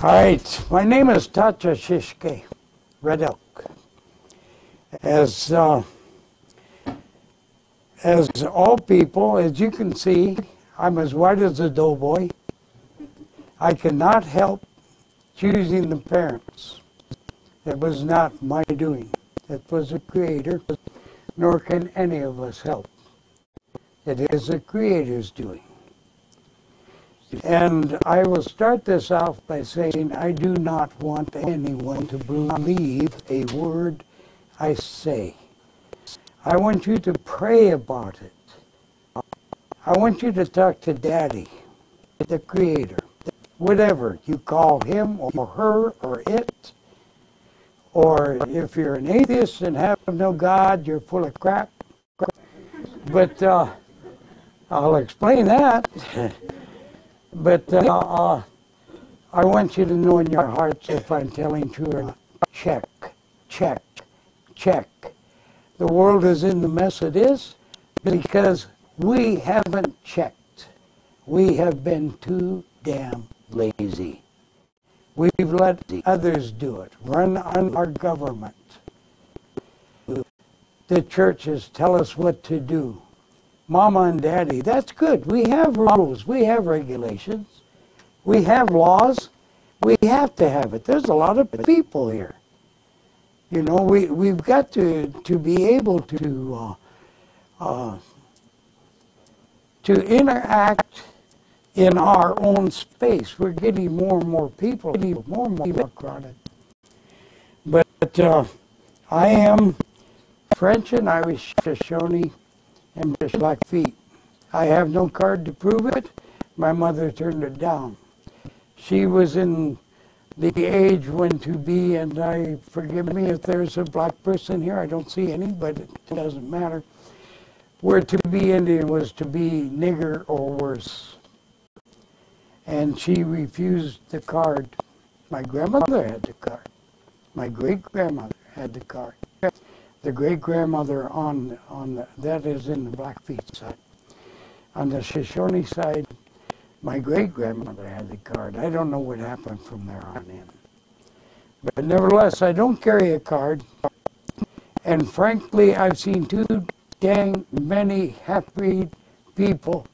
All right, my name is Tacha Shishke, Red Elk. As all people, as you can see, I'm as white as a doughboy. I cannot help choosing the parents. It was not my doing. It was the Creator, nor can any of us help. It is the Creator's doing. And I will start this off by saying I do not want anyone to believe a word I say. I want you to pray about it. I want you to talk to Daddy, the Creator, whatever you call him or her or it. Or if you're an atheist and have no God, you're full of crap. But I'll explain that. But I want you to know in your hearts if I'm telling truth or not. Check, check, check. The world is in the mess it is because we haven't checked. We have been too damn lazy. We've let others do it, run on our government. The churches tell us what to do. Mama and Daddy, that's good. We have rules. We have regulations. We have laws. We have to have it. There's a lot of people here. You know, we've got to be able to interact in our own space. We're getting more and more people, more and more crowded. But I am French and Irish, Shoshone, and Blackfeet. I have no card to prove it. My mother turned it down. She was in the age when to be, and forgive me if there's a black person here, I don't see any, but it doesn't matter. Where to be Indian was to be nigger or worse. And she refused the card. My grandmother had the card. My great-grandmother had the card. The great-grandmother that is in the Blackfeet side. On the Shoshone side, my great-grandmother had the card. I don't know what happened from there on in. But nevertheless, I don't carry a card. And frankly, I've seen too dang many half-breed people,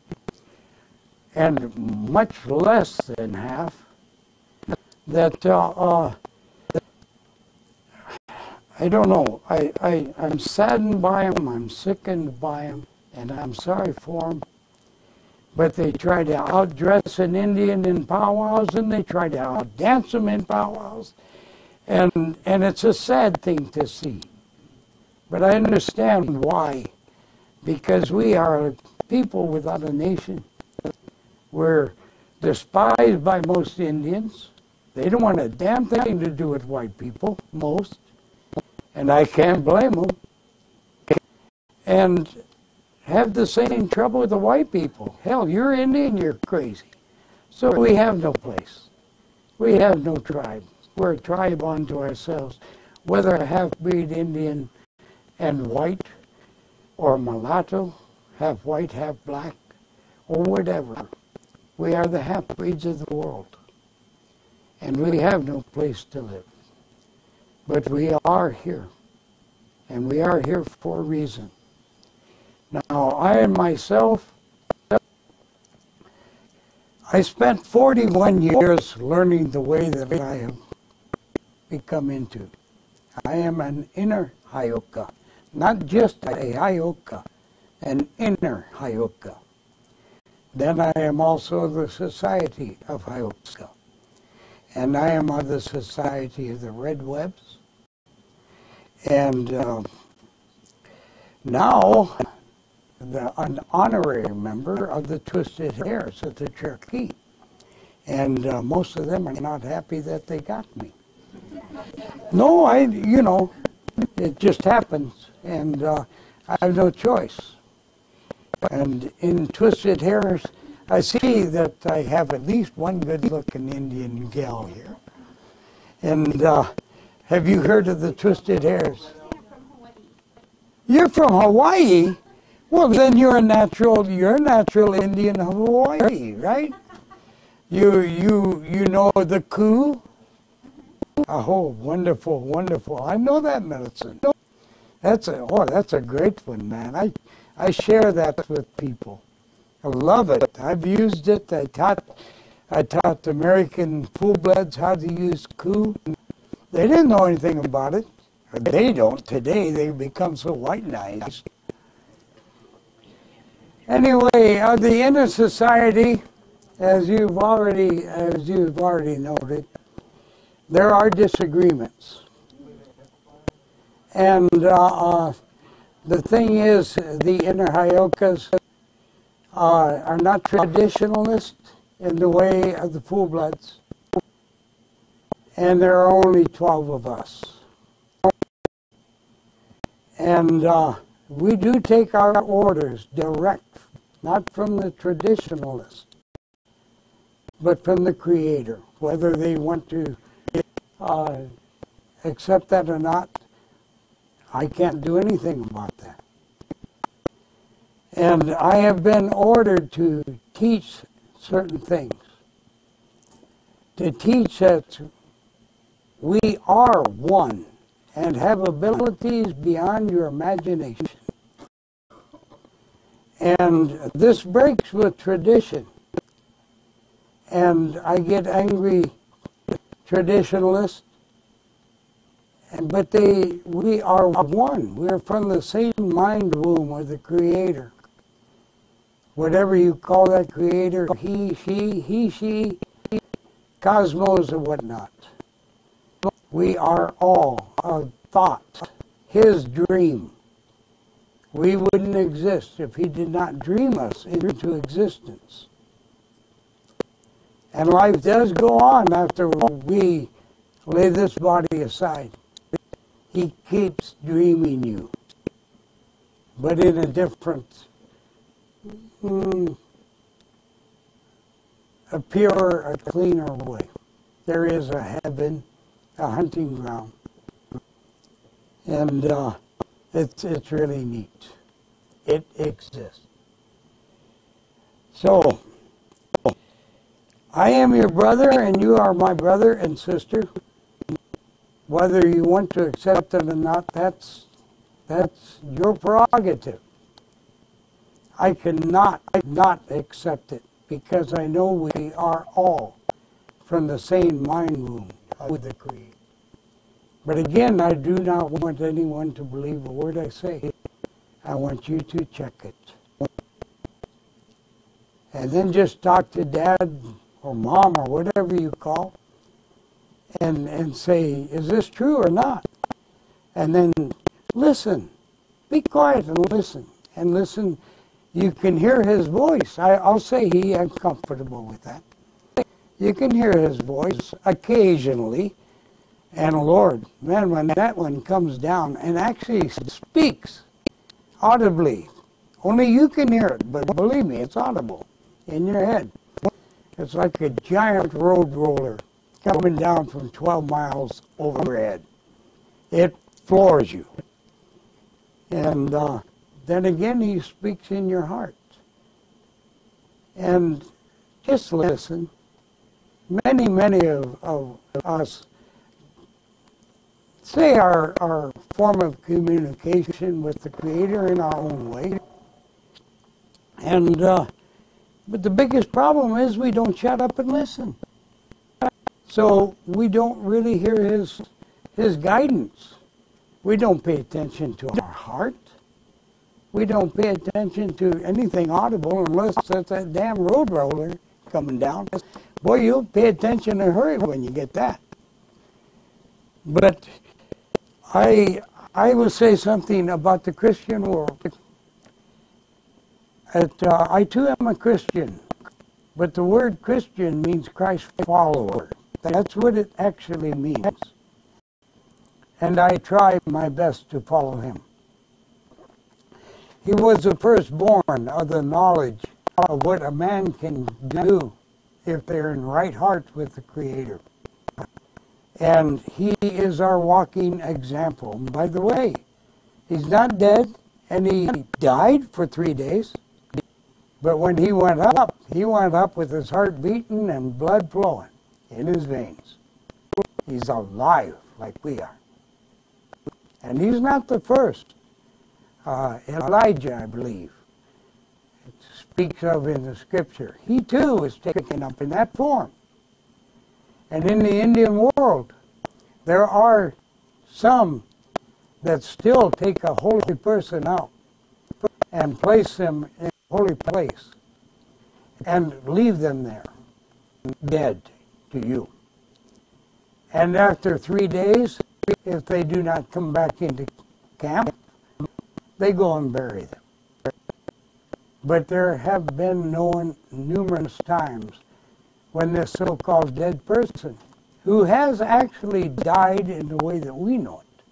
and much less than half, that I don't know. I'm saddened by them. I'm sickened by them, and I'm sorry for them. But they try to outdress an Indian in powwows, and they try to outdance them in powwows, and it's a sad thing to see. But I understand why, because we are a people without a nation. We're despised by most Indians. They don't want a damn thing to do with white people, most. And I can't blame them. And have the same trouble with the white people. Hell, you're Indian, you're crazy. So we have no place. We have no tribe. We're a tribe unto ourselves. Whether a half-breed Indian and white, or mulatto, half white, half black, or whatever. We are the half-breeds of the world. And we have no place to live. But we are here, and we are here for a reason. Now, I and myself, I spent 41 years learning the way that I have become into. I am an inner Hayoka, not just a Hayoka, an inner Hayoka. Then I am also the Society of Hayoka. And I am of the Society of the Red Webs. And now, an honorary member of the Twisted Hairs at the Cherokee. And most of them are not happy that they got me. No, you know, it just happens. And I have no choice. And in Twisted Hairs, I see that I have at least one good-looking Indian gal here. And have you heard of the Twisted Hairs? You're from Hawaii? Well, then you're a natural Indian of Hawaii, right? You know the coup? Oh, wonderful, wonderful. I know that medicine. That's a great one, man. I share that with people. I love it. I've used it. I taught American full-bloods how to use coup. They didn't know anything about it. Or they don't today. They've become so white-eyed. Anyway, the inner society, as you've already noted, there are disagreements. And the thing is, the inner Hyokas are not traditionalists in the way of the full-bloods. And there are only 12 of us. And we do take our orders direct, not from the traditionalists, but from the Creator. Whether they want to accept that or not, I can't do anything about that. And I have been ordered to teach certain things. To teach that we are one and have abilities beyond your imagination. And this breaks with tradition. And I get angry traditionalists, but we are one. We're from the same mind womb of the Creator. Whatever you call that Creator, he, she, cosmos or whatnot. We are all a thought, His dream. We wouldn't exist if He did not dream us into existence. And life does go on after we lay this body aside. He keeps dreaming you, but in a different, a purer, a cleaner way. There is a heaven, a hunting ground, and it's really neat. It exists. So, I am your brother, and you are my brother and sister. Whether you want to accept it or not, that's your prerogative. I cannot not accept it because I know we are all from the same mind womb of the Creator. But again, I do not want anyone to believe a word I say. I want you to check it. And then just talk to Dad or Mom or whatever you call and say, is this true or not? And then listen. Be quiet and listen. And listen. You can hear His voice. I'll say He, I'm comfortable with that. You can hear His voice occasionally. And Lord, man, when that one comes down and actually speaks audibly, only you can hear it, but believe me, it's audible in your head. It's like a giant road roller coming down from 12 miles overhead. It floors you. And then again, He speaks in your heart. And just listen. Many of us say our form of communication with the Creator in our own way. And but the biggest problem is we don't shut up and listen. So we don't really hear His guidance. We don't pay attention to our heart. We don't pay attention to anything audible unless it's that damn road roller coming down. Boy, you'll pay attention in a hurry when you get that. But I will say something about the Christian world. I too am a Christian, but the word Christian means Christ follower. That's what it actually means. And I try my best to follow Him. He was the firstborn of the knowledge of what a man can do if they're in right heart with the Creator. And He is our walking example. And by the way, He's not dead, and He died for 3 days, But when he went up with his heart beating and blood flowing in his veins. He's alive like we are. And he's not the first. Elijah, I believe, it speaks of in the scripture. He too was taken up in that form. And in the Indian world, there are some that still take a holy person out and place them in a holy place and leave them there, dead to you. And after 3 days, if they do not come back into camp, they go and bury them. But there have been known numerous times when this so-called dead person, who has actually died in the way that we know it,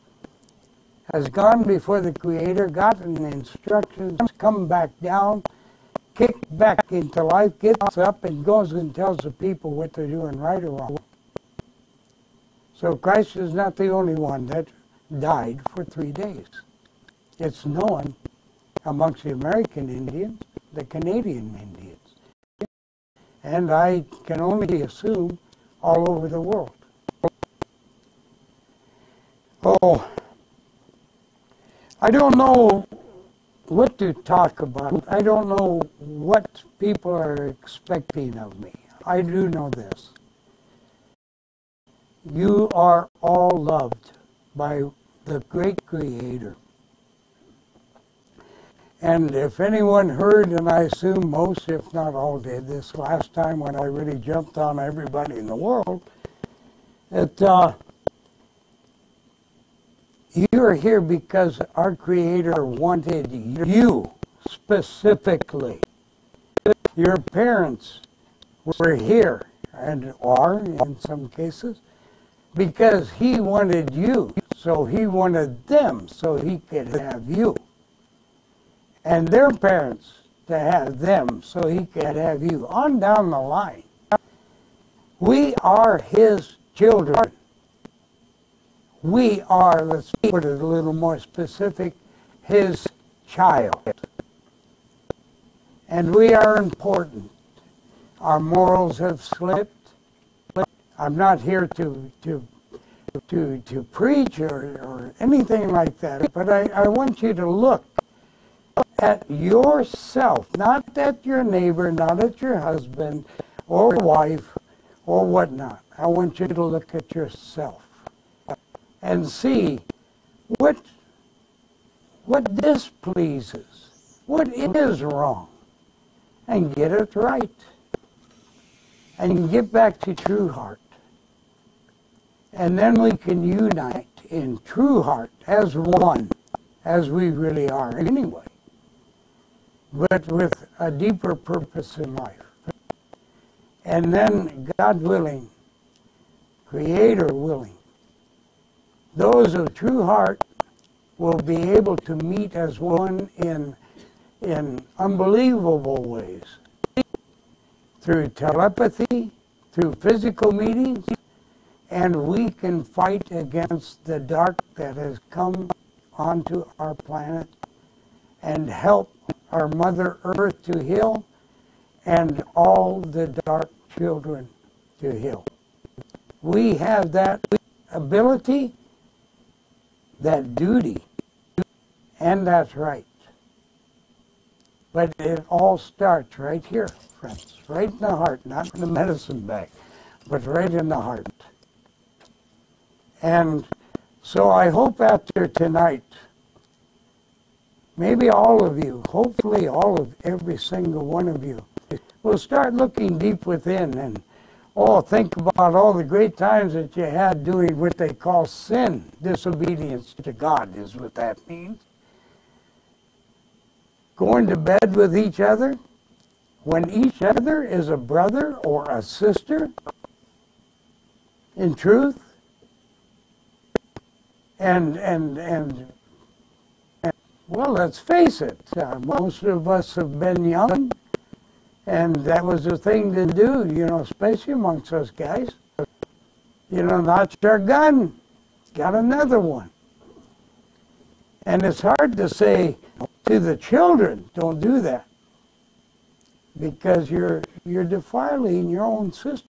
has gone before the Creator, gotten the instructions, come back down, kicked back into life, gets up and goes and tells the people what they're doing right or wrong. So Christ is not the only one that died for 3 days. It's known amongst the American Indians, the Canadian Indians, and I can only assume all over the world. Oh, I don't know what to talk about. I don't know what people are expecting of me. I do know this. You are all loved by the great Creator. And if anyone heard, and I assume most, if not all, did this last time when I really jumped on everybody in the world, that you're here because our Creator wanted you specifically. Your parents were here, and are in some cases, because He wanted you. So He wanted them so He could have you. And their parents to have them so He could have you. On down the line. We are His children. We are, let's put it a little more specific, His child. And we are important. Our morals have slipped. I'm not here to preach or anything like that, but I want you to look at yourself, not at your neighbor, not at your husband or wife or whatnot. I want you to look at yourself and see what displeases, what is wrong, and get it right. And get back to true heart. And then we can unite in true heart as one, as we really are anyway, but with a deeper purpose in life. And then, God willing, Creator willing, those of true heart will be able to meet as one in unbelievable ways. Through telepathy, through physical meetings, and we can fight against the dark that has come onto our planet and help our Mother Earth to heal and all the dark children to heal. We have that ability, that duty, and that's right. But it all starts right here, friends, right in the heart, not in the medicine bag, but right in the heart. And so I hope after tonight, maybe all of you, hopefully every single one of you, will start looking deep within and think about all the great times that you had doing what they call sin. Disobedience to God is what that means. Going to bed with each other when each other is a brother or a sister in truth. And well, let's face it, most of us have been young, and that was the thing to do, especially amongst us guys. Notch our gun, got another one. And it's hard to say to the children, don't do that. because you're defiling your own system.